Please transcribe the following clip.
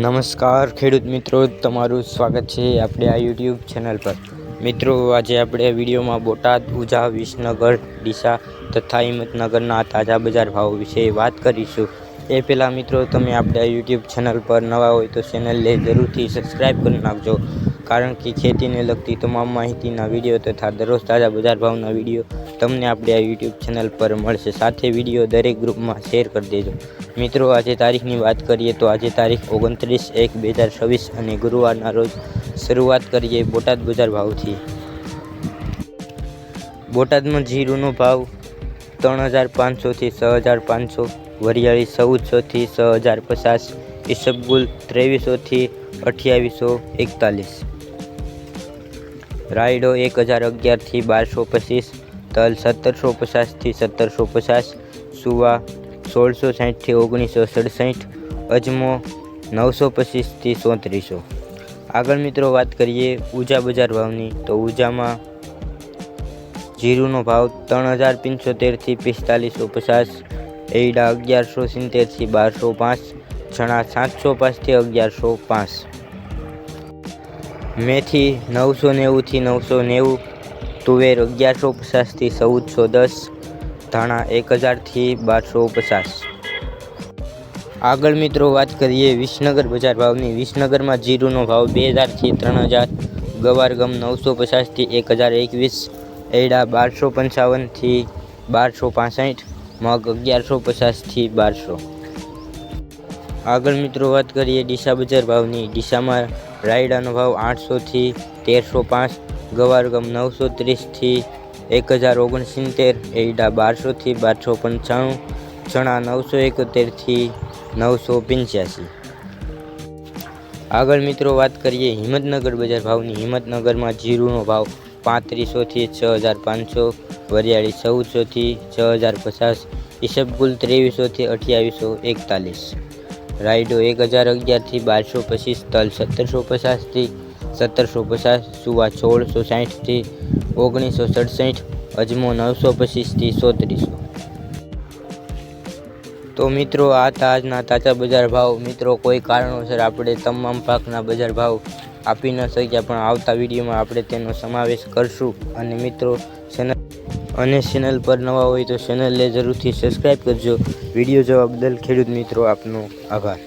નમસ્કાર ખેડૂત મિત્રો, તમારું સ્વાગત છે આપણે આ યુટ્યુબ ચેનલ પર। મિત્રો, આજે આપણે વિડીયોમાં બોટાદ, ઉઝા, વિસનગર, ડીસા તથા હિંમતનગરના તાજા બજાર ભાવ વિશે વાત કરીશું। એ પહેલાં મિત્રો, તમે આપણે આ યુટ્યુબ ચેનલ પર નવા હોય તો ચેનલને જરૂરથી સબસ્ક્રાઈબ કરી નાખજો, કારણ કે ખેતીને લગતી તમામ માહિતીના વિડીયો તથા દરરોજ તાજા બજાર ભાવના વિડીયો તમને આપણે આ યુટ્યુબ ચેનલ પર મળશે। સાથે વિડીયો દરેક ગ્રુપમાં શેર કરી દેજો। મિત્રો, આજે તારીખની વાત કરીએ તો આજે તારીખ 29/1/2026 અને ગુરુવારના રોજ શરૂઆત કરીએ બોટાદ બજાર ભાવથી। બોટાદમાં જીરુનો ભાવ 3500 થી 6500, વરિયાળી 1400 થી 6050, ઈસબગુલ 2300 થી 2841, રાયડો 1011 થી 1225, તલ 1750 થી 1750, સુવા 1660 થી 1967, અજમો 925 થી 3400। આગળ મિત્રો વાત કરીએ ઉઝા બજાર ભાવની તો ઉઝામાં જીરુનો ભાવ 3075 થી 4550, એરડા 1170 થી 1205, ચણા 705 થી 1105, મેથી 990 થી 990, તુવેર 1150 થી 1410, ધાણા 1000 થી 1250। આગળ મિત્રો વાત કરીએ વિસનગર બજાર ભાવની। વિસનગરમાં જીરુનો ભાવ 2000 થી 3000, ગવાર ગમ 950 થી 1021, એરડા 1255 થી 1265, મગ 1150 થી 1200। આગળ મિત્રો વાત કરીએ ડીસા બજાર ભાવની। ડીસામાં રાયડાનો ભાવ 800 થી 1305, ગવાર ગમ 930 થી 1069, એરડા 1200 થી 1295, ચણા 971 થી 985। આગળ મિત્રો વાત કરીએ હિંમતનગર બજાર ભાવની। હિંમતનગરમાં જીરુનો ભાવ 3500 થી 6500, વરિયાળી 1400 થી 6050, ઈસબગુલ 2300 થી 2841, રાયડો 1011 થી 1225, તલ 1750 થી 1750, સુવા 1660 થી 1967, અજમો 925 થી 130। તો મિત્રો, આ આજના તાજા બજાર ભાવ। મિત્રો, કોઈ કારણોસર આપણે તમામ પાકના બજાર ભાવ આપી ન શક્યા, પણ આવતા વિડીયોમાં આપણે તેનો સમાવેશ કરશું। અને મિત્રો, ચેનલ પર નવા હોય તો ચેનલને જરૂરથી સબસ્ક્રાઈબ કરજો। વિડીયો જોવા બદલ ખેડૂત મિત્રો આપનો આભાર।